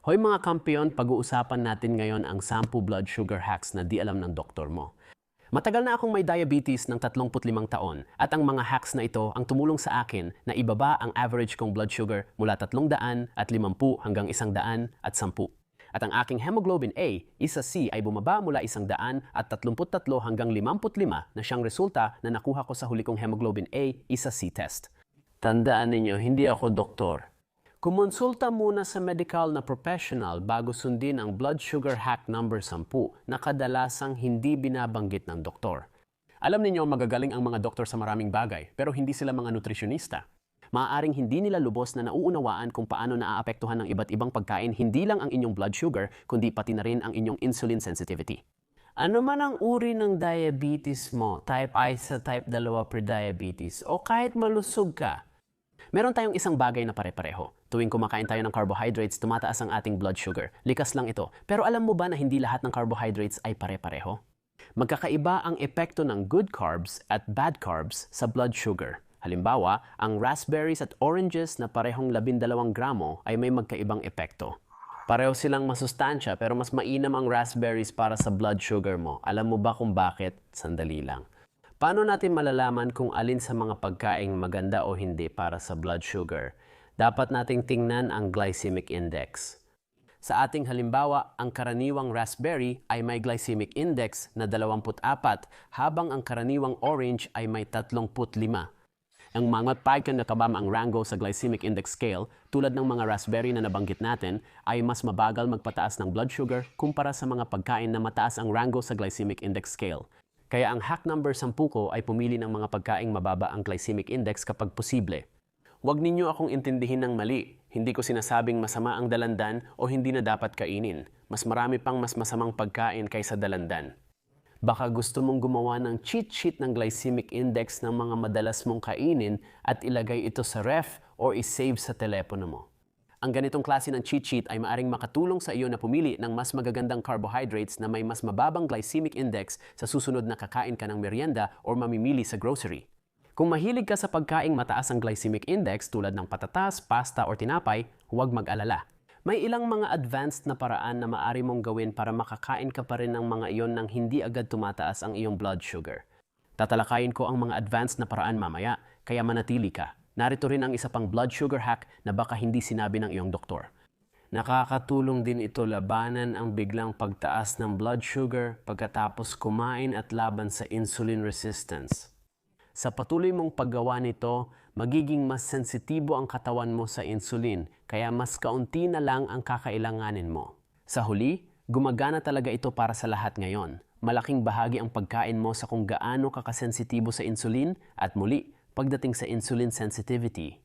Hoy mga kampiyon, pag-uusapan natin ngayon ang 10 blood sugar hacks na di alam ng doktor mo. Matagal na akong may diabetes ng 35 taon at ang mga hacks na ito ang tumulong sa akin na ibaba ang average kong blood sugar mula 350 hanggang 110. At ang aking hemoglobin A, isa C ay bumaba mula 133 hanggang 55 na siyang resulta na nakuha ko sa huli kong hemoglobin A, isa C test. Tandaan ninyo, hindi ako doktor. Kumonsulta muna sa medical na professional bago sundin ang blood sugar hack number 10 na kadalasang hindi binabanggit ng doktor. Alam ninyo, magagaling ang mga doktor sa maraming bagay, pero hindi sila mga nutrisyonista. Maaaring hindi nila lubos na nauunawaan kung paano naaapektuhan ng iba't ibang pagkain hindi lang ang inyong blood sugar, kundi pati na rin ang inyong insulin sensitivity. Ano man ang uri ng diabetes mo, type 1 sa type 2 pre-diabetes, o kahit malusog ka, meron tayong isang bagay na pare-pareho. Tuwing kumakain tayo ng carbohydrates, tumataas ang ating blood sugar. Likas lang ito. Pero alam mo ba na hindi lahat ng carbohydrates ay pare-pareho? Magkakaiba ang epekto ng good carbs at bad carbs sa blood sugar. Halimbawa, ang raspberries at oranges na parehong 12 gramo ay may magkaibang epekto. Pareho silang masustansya pero mas mainam ang raspberries para sa blood sugar mo. Alam mo ba kung bakit? Sandali lang. Paano natin malalaman kung alin sa mga pagkaing maganda o hindi para sa blood sugar? Dapat nating tingnan ang glycemic index. Sa ating halimbawa, ang karaniwang raspberry ay may glycemic index na 24 habang ang karaniwang orange ay may 35. Ang mga pagkain na kabama ang rango sa glycemic index scale, tulad ng mga raspberry na nabanggit natin, ay mas mabagal magpataas ng blood sugar kumpara sa mga pagkain na mataas ang rango sa glycemic index scale. Kaya ang hack number 10 ko ay pumili ng mga pagkaing mababa ang glycemic index kapag posible. Huwag ninyo akong intindihin ng mali. Hindi ko sinasabing masama ang dalandan o hindi na dapat kainin. Mas marami pang mas masamang pagkain kaysa dalandan. Baka gusto mong gumawa ng cheat sheet ng glycemic index ng mga madalas mong kainin at ilagay ito sa ref o isave sa telepono mo. Ang ganitong klase ng cheat sheet ay maaring makatulong sa iyo na pumili ng mas magagandang carbohydrates na may mas mababang glycemic index sa susunod na kakain ka ng merienda o mamimili sa grocery. Kung mahilig ka sa pagkaing mataas ang glycemic index tulad ng patatas, pasta o tinapay, huwag mag-alala. May ilang mga advanced na paraan na maaari mong gawin para makakain ka pa rin ng mga iyon nang hindi agad tumataas ang iyong blood sugar. Tatalakayin ko ang mga advanced na paraan mamaya, kaya manatili ka. Narito rin ang isa pang blood sugar hack na baka hindi sinabi ng iyong doktor. Nakakatulong din ito labanan ang biglang pagtaas ng blood sugar pagkatapos kumain at laban sa insulin resistance. Sa patuloy mong paggawa nito, magiging mas sensitibo ang katawan mo sa insulin, kaya mas kaunti na lang ang kakailanganin mo. Sa huli, gumagana talaga ito para sa lahat ngayon. Malaking bahagi ang pagkain mo sa kung gaano ka kasensitibo sa insulin at muli, pagdating sa insulin sensitivity.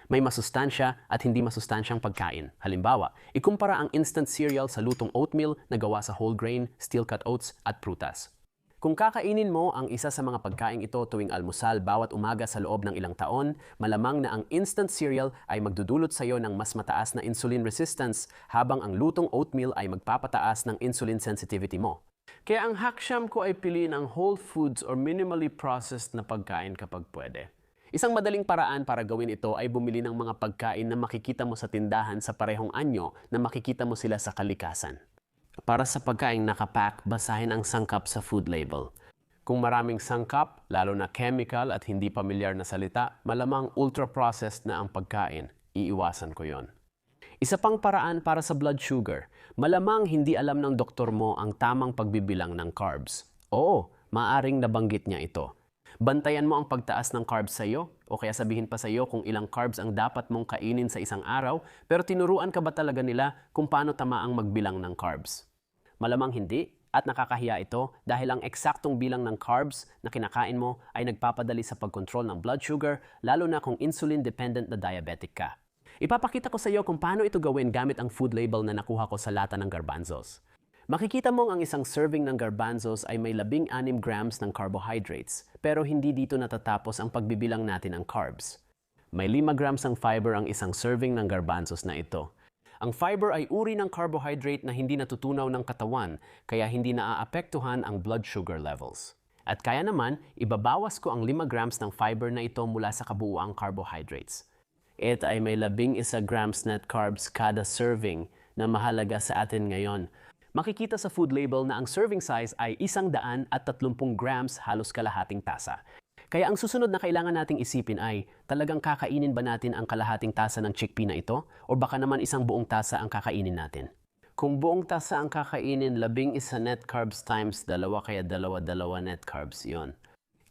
May masustansya at hindi masustansyang pagkain. Halimbawa, ikumpara ang instant cereal sa lutong oatmeal na gawa sa whole grain, steel-cut oats at prutas. Kung kakainin mo ang isa sa mga pagkain ito tuwing almusal bawat umaga sa loob ng ilang taon, malamang na ang instant cereal ay magdudulot sa iyo ng mas mataas na insulin resistance habang ang lutong oatmeal ay magpapataas ng insulin sensitivity mo. Kaya ang hacksham ko ay piliin ang whole foods or minimally processed na pagkain kapag pwede. Isang madaling paraan para gawin ito ay bumili ng mga pagkain na makikita mo sa tindahan sa parehong anyo na makikita mo sila sa kalikasan. Para sa pagkaing nakapack, basahin ang sangkap sa food label. Kung maraming sangkap, lalo na chemical at hindi pamilyar na salita, malamang ultra-processed na ang pagkain. Iiwasan ko yon. Isa pang paraan para sa blood sugar, malamang hindi alam ng doktor mo ang tamang pagbibilang ng carbs. Oo, maaring nabanggit niya ito. Bantayan mo ang pagtaas ng carbs sa iyo o kaya sabihin pa sa iyo kung ilang carbs ang dapat mong kainin sa isang araw pero tinuruan ka ba talaga nila kung paano tamaang magbilang ng carbs? Malamang hindi at nakakahiya ito dahil ang eksaktong bilang ng carbs na kinakain mo ay nagpapadali sa pagkontrol ng blood sugar lalo na kung insulin-dependent na diabetic ka. Ipapakita ko sa iyo kung paano ito gawin gamit ang food label na nakuha ko sa lata ng garbanzos. Makikita mong ang isang serving ng garbanzos ay may 16 grams ng carbohydrates, pero hindi dito natatapos ang pagbibilang natin ng carbs. May 5 grams ng fiber ang isang serving ng garbanzos na ito. Ang fiber ay uri ng carbohydrate na hindi natutunaw ng katawan, kaya hindi naaapektuhan ang blood sugar levels. At kaya naman, ibabawas ko ang 5 grams ng fiber na ito mula sa kabuuang carbohydrates. Ito ay may 11 grams net carbs kada serving na mahalaga sa atin ngayon. Makikita sa food label na ang serving size ay 130 grams, halos kalahating tasa. Kaya ang susunod na kailangan nating isipin ay, talagang kakainin ba natin ang kalahating tasa ng chickpea na ito? O baka naman isang buong tasa ang kakainin natin? Kung buong tasa ang kakainin, 11 net carbs times 2, kaya 2 net carbs yon.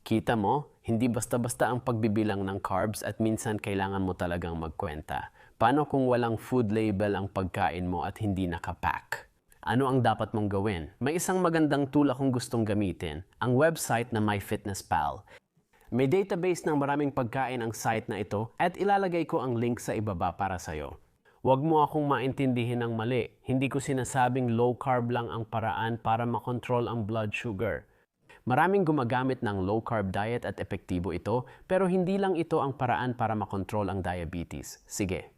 Kita mo, hindi basta-basta ang pagbibilang ng carbs at minsan kailangan mo talagang magkwenta. Paano kung walang food label ang pagkain mo at hindi nakapack? Ano ang dapat mong gawin? May isang magandang tool akong gustong gamitin, ang website na MyFitnessPal. May database ng maraming pagkain ang site na ito at ilalagay ko ang link sa ibaba para sa'yo. Huwag mo akong maintindihin ng mali. Hindi ko sinasabing low carb lang ang paraan para makontrol ang blood sugar. Maraming gumagamit ng low carb diet at epektibo ito, pero hindi lang ito ang paraan para makontrol ang diabetes. Sige.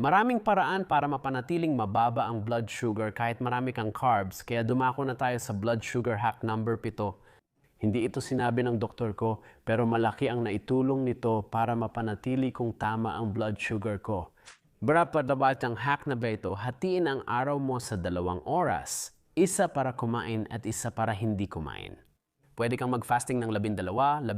Maraming paraan para mapanatiling mababa ang blood sugar kahit marami kang carbs, kaya dumako na tayo sa blood sugar hack number 7. Hindi ito sinabi ng doktor ko, pero malaki ang naitulong nito para mapanatili kung tama ang blood sugar ko. Barapat ang hack na ba ito, hatiin ang araw mo sa 2 oras. Isa para kumain at isa para hindi kumain. Pwede kang mag-fasting ng 12, 18,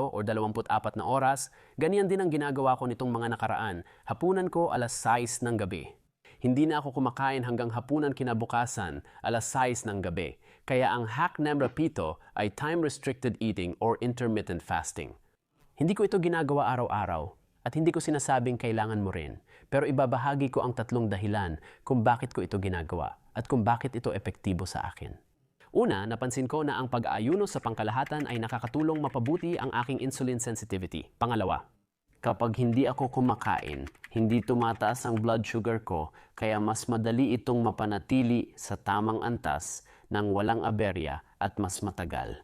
o 24 na oras. Ganyan din ang ginagawa ko nitong mga nakaraan. Hapunan ko alas 6 ng gabi. Hindi na ako kumakain hanggang hapunan kinabukasan, alas 6 ng gabi. Kaya ang hack number 7 ay time-restricted eating or intermittent fasting. Hindi ko ito ginagawa araw-araw at hindi ko sinasabing kailangan mo rin. Pero ibabahagi ko ang 3 dahilan kung bakit ko ito ginagawa at kung bakit ito epektibo sa akin. Una, napansin ko na ang pag-aayuno sa pangkalahatan ay nakakatulong mapabuti ang aking insulin sensitivity. Pangalawa, kapag hindi ako kumakain, hindi tumataas ang blood sugar ko, kaya mas madali itong mapanatili sa tamang antas ng walang aberya at mas matagal.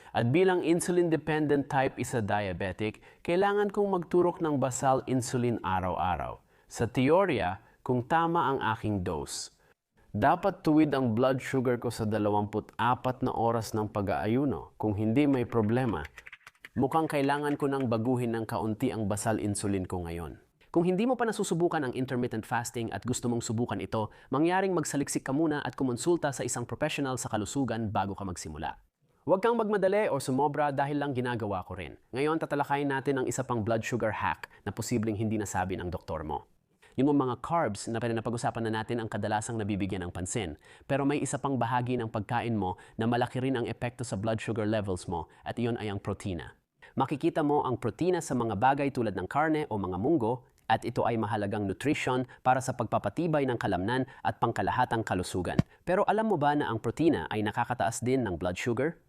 At bilang insulin-dependent type isa diabetic, kailangan kong magturok ng basal insulin araw-araw. Sa teorya, kung tama ang aking dose, dapat tuwid ang blood sugar ko sa 24 na oras ng pag-aayuno. Kung hindi may problema, mukhang kailangan ko nang baguhin ng kaunti ang basal insulin ko ngayon. Kung hindi mo pa nasusubukan ang intermittent fasting at gusto mong subukan ito, mangyaring magsaliksik ka muna at kumonsulta sa isang professional sa kalusugan bago ka magsimula. Huwag kang magmadali o sumobra dahil lang ginagawa ko rin. Ngayon tatalakayin natin ang isa pang blood sugar hack na posibleng hindi nasabi ng doktor mo. Yung mga carbs na napag-usapan na natin ang kadalasang nabibigyan ng pansin. Pero may isa pang bahagi ng pagkain mo na malaki rin ang epekto sa blood sugar levels mo at iyon ay ang protina. Makikita mo ang protina sa mga bagay tulad ng karne o mga munggo at ito ay mahalagang nutrition para sa pagpapatibay ng kalamnan at pangkalahatang kalusugan. Pero alam mo ba na ang protina ay nakakataas din ng blood sugar?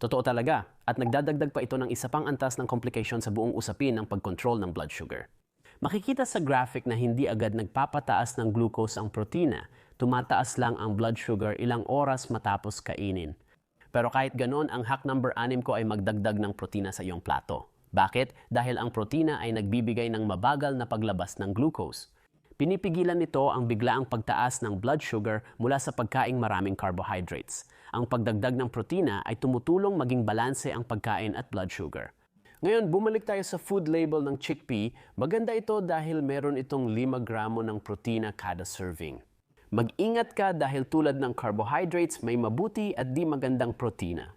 Totoo talaga at nagdadagdag pa ito ng isa pang antas ng complication sa buong usapin ng pagkontrol ng blood sugar. Makikita sa graphic na hindi agad nagpapataas ng glucose ang protina. Tumataas lang ang blood sugar ilang oras matapos kainin. Pero kahit ganon, ang hack number 6 ko ay magdagdag ng protina sa iyong plato. Bakit? Dahil ang protina ay nagbibigay ng mabagal na paglabas ng glucose. Pinipigilan nito ang biglaang pagtaas ng blood sugar mula sa pagkaing maraming carbohydrates. Ang pagdagdag ng protina ay tumutulong maging balanse ang pagkain at blood sugar. Ngayon, bumalik tayo sa food label ng chickpea. Maganda ito dahil meron itong 5 gramo ng protina kada serving. Mag-ingat ka dahil tulad ng carbohydrates, may mabuti at di magandang protina.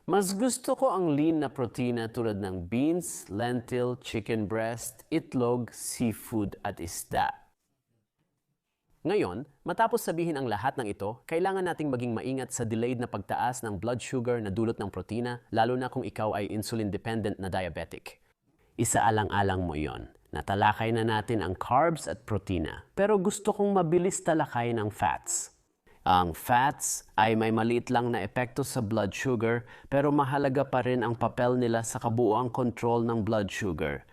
Mas gusto ko ang lean na protina tulad ng beans, lentil, chicken breast, itlog, seafood at isda. Ngayon, matapos sabihin ang lahat ng ito, kailangan nating maging maingat sa delayed na pagtaas ng blood sugar na dulot ng protina, lalo na kung ikaw ay insulin-dependent na diabetic. Isaalang-alang mo yon. Natalakay na natin ang carbs at protina, pero gusto kong mabilis talakayin ang fats. Ang fats ay may maliit lang na epekto sa blood sugar, pero mahalaga pa rin ang papel nila sa kabuuang control ng blood sugar.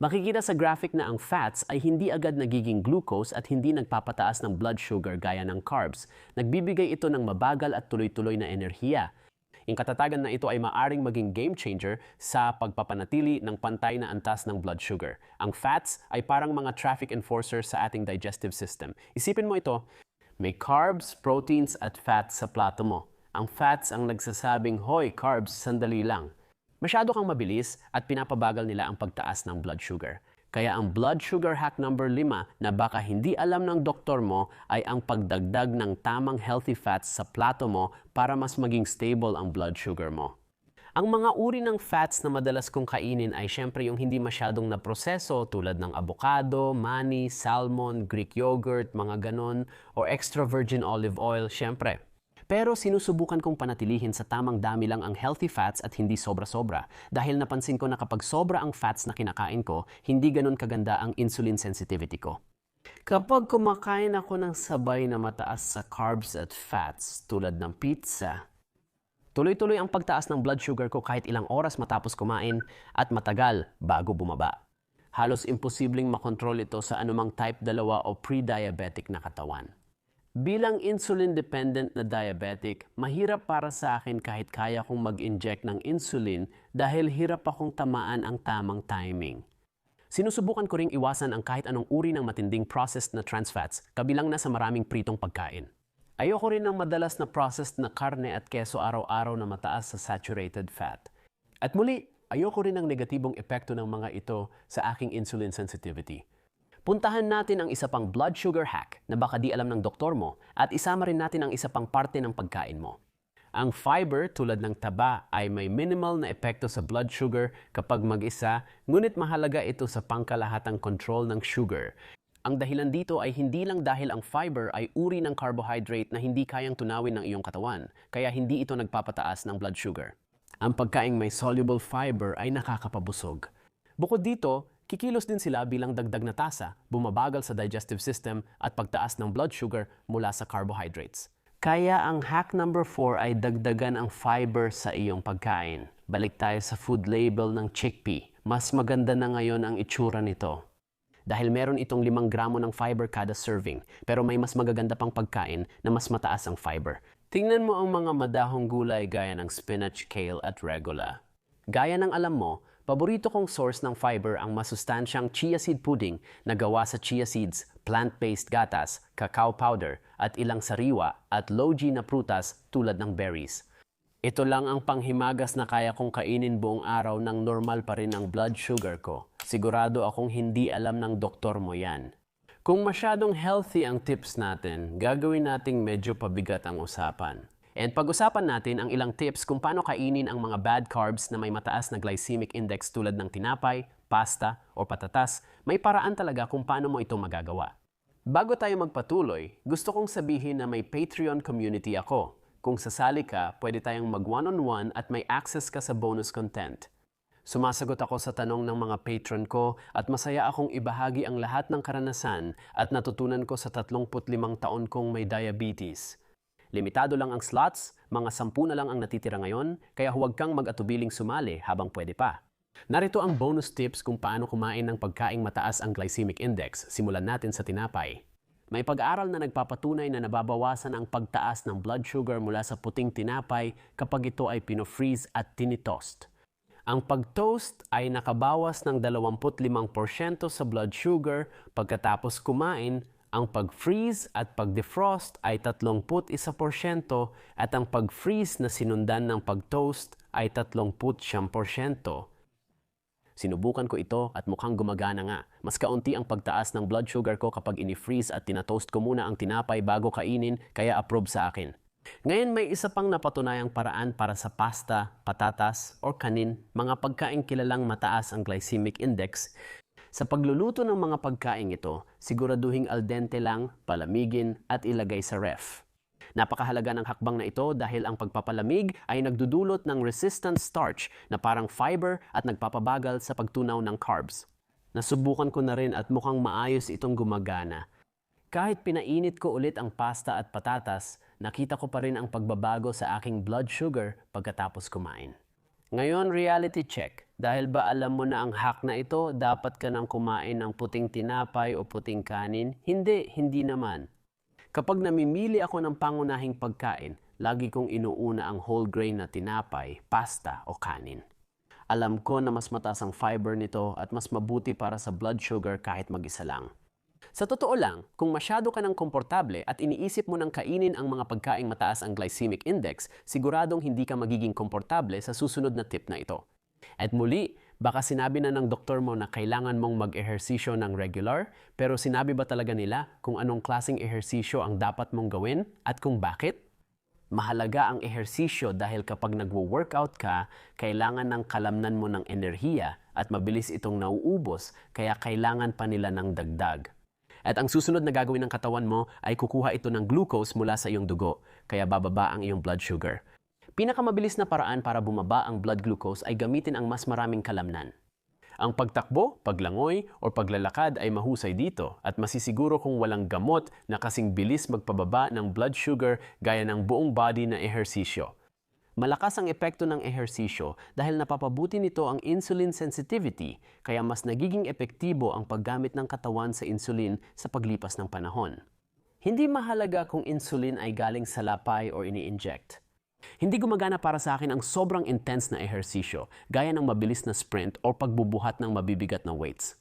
Makikita sa graphic na ang fats ay hindi agad nagiging glucose at hindi nagpapataas ng blood sugar gaya ng carbs. Nagbibigay ito ng mabagal at tuloy-tuloy na enerhiya. Yung katatagan na ito ay maaring maging game changer sa pagpapanatili ng pantay na antas ng blood sugar. Ang fats ay parang mga traffic enforcer sa ating digestive system. Isipin mo ito, may carbs, proteins at fats sa plato mo. Ang fats ang nagsasabing, hoy, carbs, sandali lang. Masyado kang mabilis at pinapabagal nila ang pagtaas ng blood sugar. Kaya ang blood sugar hack number 5 na baka hindi alam ng doktor mo ay ang pagdagdag ng tamang healthy fats sa plato mo para mas maging stable ang blood sugar mo. Ang mga uri ng fats na madalas kong kainin ay syempre yung hindi masyadong naproseso tulad ng avocado, mani, salmon, Greek yogurt, mga ganon, or extra virgin olive oil, syempre. Pero sinusubukan kong panatilihin sa tamang dami lang ang healthy fats at hindi sobra-sobra dahil napansin ko na kapag sobra ang fats na kinakain ko, hindi ganun kaganda ang insulin sensitivity ko. Kapag kumakain ako ng sabay na mataas sa carbs at fats tulad ng pizza, tuloy-tuloy ang pagtaas ng blood sugar ko kahit ilang oras matapos kumain at matagal bago bumaba. Halos imposibleng makontrol ito sa anumang type 2 o pre-diabetic na katawan. Bilang insulin-dependent na diabetic, mahirap para sa akin kahit kaya kong mag-inject ng insulin dahil hirap akong tamaan ang tamang timing. Sinusubukan ko ring iwasan ang kahit anong uri ng matinding processed na trans fats, kabilang na sa maraming pritong pagkain. Ayoko rin ng madalas na processed na karne at keso araw-araw na mataas sa saturated fat. At muli, ayoko rin ng negatibong epekto ng mga ito sa aking insulin sensitivity. Puntahan natin ang isa pang blood sugar hack na baka di alam ng doktor mo at isama rin natin ang isa pang parte ng pagkain mo. Ang fiber tulad ng taba ay may minimal na epekto sa blood sugar kapag mag-isa, ngunit mahalaga ito sa pangkalahatang control ng sugar. Ang dahilan dito ay hindi lang dahil ang fiber ay uri ng carbohydrate na hindi kayang tunawin ng iyong katawan, kaya hindi ito nagpapataas ng blood sugar. Ang pagkaing may soluble fiber ay nakakapabusog. Bukod dito, kikilos din sila bilang dagdag na tasa, bumabagal sa digestive system at pagtaas ng blood sugar mula sa carbohydrates. Kaya ang hack number 4 ay dagdagan ang fiber sa iyong pagkain. Balik tayo sa food label ng chickpea. Mas maganda na ngayon ang itsura nito. Dahil meron itong 5 gramo ng fiber kada serving, pero may mas magaganda pang pagkain na mas mataas ang fiber. Tingnan mo ang mga madahong gulay gaya ng spinach, kale at regula. Gaya ng alam mo, paborito kong source ng fiber ang masustansyang chia seed pudding na gawa sa chia seeds, plant-based gatas, cacao powder, at ilang sariwa at low-G na prutas tulad ng berries. Ito lang ang panghimagas na kaya kong kainin buong araw nang normal pa rin ang blood sugar ko. Sigurado akong hindi alam ng doktor mo yan. Kung masyadong healthy ang tips natin, gagawin nating medyo pabigat ang usapan. And pag-usapan natin ang ilang tips kung paano kainin ang mga bad carbs na may mataas na glycemic index tulad ng tinapay, pasta, o patatas, may paraan talaga kung paano mo ito magagawa. Bago tayo magpatuloy, gusto kong sabihin na may Patreon community ako. Kung sasali ka, pwede tayong mag one-on-one at may access ka sa bonus content. Sumasagot ako sa tanong ng mga patron ko at masaya akong ibahagi ang lahat ng karanasan at natutunan ko sa 35 taon kong may diabetes. Limitado lang ang slots, mga 10 na lang ang natitira ngayon, kaya huwag kang mag-atubiling sumali habang pwede pa. Narito ang bonus tips kung paano kumain ng pagkaing mataas ang glycemic index. Simulan natin sa tinapay. May pag-aaral na nagpapatunay na nababawasan ang pagtaas ng blood sugar mula sa puting tinapay kapag ito ay pino-freeze at tinitoast. Ang pag-toast ay nakabawas ng 25% sa blood sugar pagkatapos kumain. Ang pag-freeze at pag-defrost ay 31% at ang pag-freeze na sinundan ng pag-toast ay 39%. Sinubukan ko ito at mukhang gumagana nga. Mas kaunti ang pagtaas ng blood sugar ko kapag ini-freeze at tinatoast ko muna ang tinapay bago kainin, kaya approve sa akin. Ngayon may isa pang napatunayang paraan para sa pasta, patatas, or kanin, mga pagkaing kilalang mataas ang glycemic index. Sa pagluluto ng mga pagkaing ito, siguraduhing al dente lang, palamigin at ilagay sa ref. Napakahalaga ng hakbang na ito dahil ang pagpapalamig ay nagdudulot ng resistant starch na parang fiber at nagpapabagal sa pagtunaw ng carbs. Nasubukan ko na rin at mukhang maayos itong gumagana. Kahit pinainit ko ulit ang pasta at patatas, nakita ko pa rin ang pagbabago sa aking blood sugar pagkatapos kumain. Ngayon, reality check. Dahil ba alam mo na ang hack na ito, dapat ka nang kumain ng puting tinapay o puting kanin? Hindi naman. Kapag namimili ako ng pangunahing pagkain, lagi kong inuuna ang whole grain na tinapay, pasta o kanin. Alam ko na mas mataas ang fiber nito at mas mabuti para sa blood sugar kahit mag-isa lang. Sa totoo lang, kung masyado ka ng komportable at iniisip mo ng kainin ang mga pagkaing mataas ang glycemic index, siguradong hindi ka magiging komportable sa susunod na tip na ito. At muli, Baka sinabi na ng doktor mo na kailangan mong mag-ehersisyo ng regular, pero sinabi ba talaga nila kung anong klaseng ehersisyo ang dapat mong gawin at kung bakit? Mahalaga ang ehersisyo dahil kapag nagwo-workout ka, kailangan ng kalamnan mo ng enerhiya at mabilis itong nauubos kaya kailangan pa nila ng dagdag. At ang susunod na gagawin ng katawan mo ay kukuha ito ng glucose mula sa iyong dugo, kaya bababa ang iyong blood sugar. Pinakamabilis na paraan para bumaba ang blood glucose ay gamitin ang mas maraming kalamnan. Ang pagtakbo, paglangoy, o paglalakad ay mahusay dito at masisiguro kung walang gamot na kasing bilis magpababa ng blood sugar gaya ng buong body na ehersisyo. Malakas ang epekto ng ehersisyo dahil napapabuti nito ang insulin sensitivity, kaya mas nagiging epektibo ang paggamit ng katawan sa insulin sa paglipas ng panahon. Hindi mahalaga kung insulin ay galing sa lapay o ini-inject. Hindi gumagana para sa akin ang sobrang intense na ehersisyo, gaya ng mabilis na sprint o pagbubuhat ng mabibigat na weights.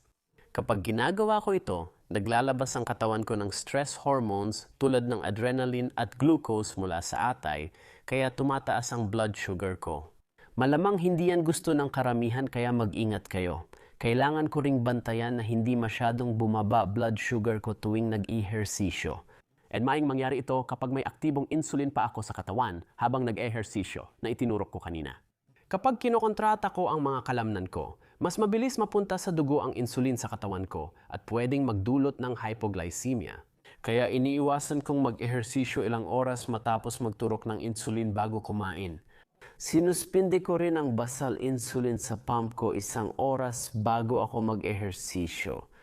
Kapag ginagawa ko ito, naglalabas ang katawan ko ng stress hormones tulad ng adrenaline at glucose mula sa atay, kaya tumataas ang blood sugar ko. Malamang hindi yan gusto ng karamihan kaya mag-ingat kayo. Kailangan ko ring bantayan na hindi masyadong bumaba blood sugar ko tuwing nag-ehersisyo. At maing mangyari ito kapag may aktibong insulin pa ako sa katawan habang nag-ehersisyo na itinurok ko kanina. Kapag kinokontrata ko ang mga kalamnan ko, mas mabilis mapunta sa dugo ang insulin sa katawan ko at pwedeng magdulot ng hypoglycemia. Kaya iniiwasan kong mag-ehersisyo ilang oras matapos magturok ng insulin bago kumain. Sinuspinde ko rin ang basal insulin sa pump ko 1 oras bago ako mag-ehersisyo.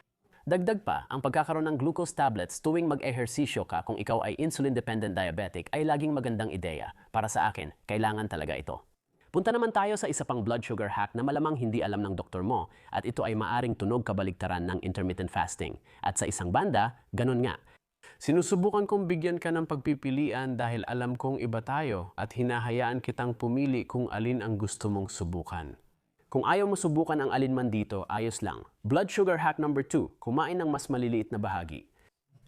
Dagdag pa, ang pagkakaroon ng glucose tablets tuwing mag-ehersisyo ka kung ikaw ay insulin-dependent diabetic ay laging magandang ideya. Para sa akin, kailangan talaga ito. Punta naman tayo sa isa pang blood sugar hack na malamang hindi alam ng doktor mo at ito ay maaring tunog kabaligtaran ng intermittent fasting. At sa isang banda, ganun nga. Sinusubukan kong bigyan ka ng pagpipilian dahil alam kong iba tayo at hinahayaan kitang pumili kung alin ang gusto mong subukan. Kung ayaw mo subukan ang alinman dito, ayos lang. Blood sugar hack number 2, kumain ng mas maliliit na bahagi.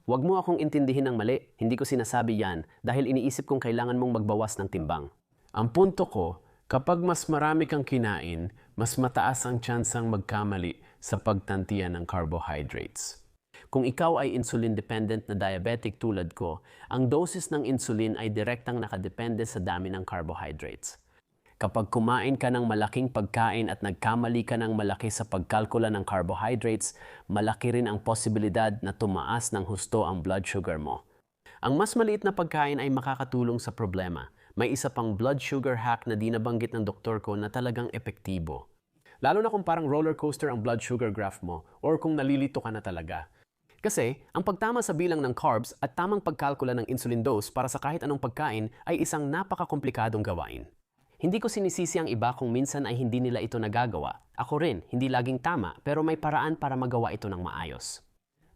Huwag mo akong intindihin ng mali, hindi ko sinasabi yan dahil iniisip kong kailangan mong magbawas ng timbang. Ang punto ko, kapag mas marami kang kinain, mas mataas ang tsansang magkamali sa pagtantiya ng carbohydrates. Kung ikaw ay insulin-dependent na diabetic tulad ko, ang doses ng insulin ay direktang nakadepende sa dami ng carbohydrates. Kapag kumain ka ng malaking pagkain at nagkamali ka ng malaki sa pagkalkula ng carbohydrates, malaki rin ang posibilidad na tumaas ng husto ang blood sugar mo. Ang mas maliit na pagkain ay makakatulong sa problema. May isa pang blood sugar hack na di nabanggit ng doktor ko na talagang epektibo. Lalo na kung parang roller coaster ang blood sugar graph mo or kung nalilito ka na talaga. Kasi, ang pagtama sa bilang ng carbs at tamang pagkalkula ng insulin dose para sa kahit anong pagkain ay isang napakakomplikadong gawain. Hindi ko sinisisi ang iba kung minsan ay hindi nila ito nagagawa. Ako rin, hindi laging tama pero may paraan para magawa ito ng maayos.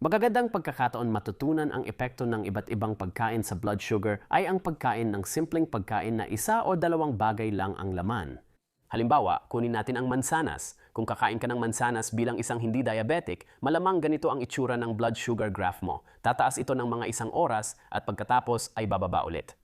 Magagandang pagkakataon matutunan ang epekto ng iba't ibang pagkain sa blood sugar ay ang pagkain ng simpleng pagkain na 1 o 2 bagay lang ang laman. Halimbawa, kunin natin ang mansanas. Kung kakain ka ng mansanas bilang isang hindi diabetic, malamang ganito ang itsura ng blood sugar graph mo. Tataas ito ng mga 1 oras at pagkatapos ay bababa ulit.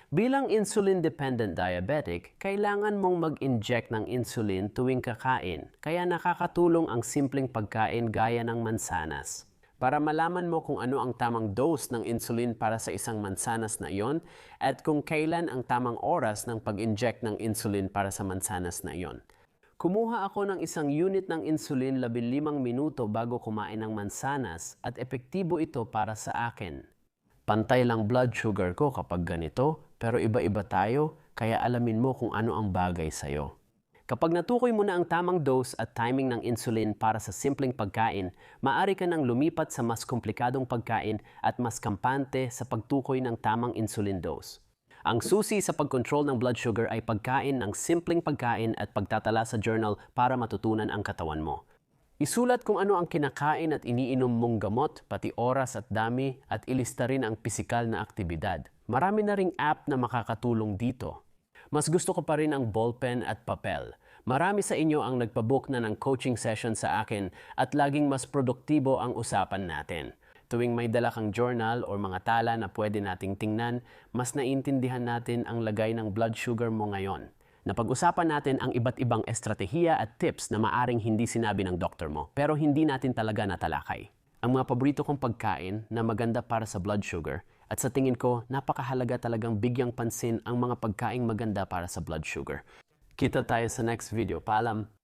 Bilang insulin-dependent diabetic, kailangan mong mag-inject ng insulin tuwing kakain, kaya nakakatulong ang simpleng pagkain gaya ng mansanas. Para malaman mo kung ano ang tamang dose ng insulin para sa isang mansanas na iyon at kung kailan ang tamang oras ng pag-inject ng insulin para sa mansanas na iyon. Kumuha ako ng 1 unit ng insulin 15 minuto bago kumain ng mansanas at epektibo ito para sa akin. Pantay lang blood sugar ko kapag ganito, pero iba-iba tayo, kaya alamin mo kung ano ang bagay sa'yo. Kapag natukoy mo na ang tamang dose at timing ng insulin para sa simpleng pagkain, maaari ka nang lumipat sa mas komplikadong pagkain at mas kampante sa pagtukoy ng tamang insulin dose. Ang susi sa pag-control ng blood sugar ay pagkain ng simpleng pagkain at pagtatala sa journal para matutunan ang katawan mo. Isulat kung ano ang kinakain at iniinom mong gamot, pati oras at dami, at ilista rin ang pisikal na aktibidad. Marami na ring app na makakatulong dito. Mas gusto ko pa rin ang ballpen at papel. Marami sa inyo ang nagpabook na ng coaching session sa akin at laging mas produktibo ang usapan natin. Tuwing may dala kang journal o mga tala na pwede nating tingnan, mas naintindihan natin ang lagay ng blood sugar mo ngayon. Napag-usapan natin ang iba't ibang estratehiya at tips na maaring hindi sinabi ng doktor mo, pero hindi natin talaga natalakay. Ang mga paborito kong pagkain na maganda para sa blood sugar, at sa tingin ko, napakahalaga talagang bigyang pansin ang mga pagkaing maganda para sa blood sugar. Kita tayo sa next video. Paalam!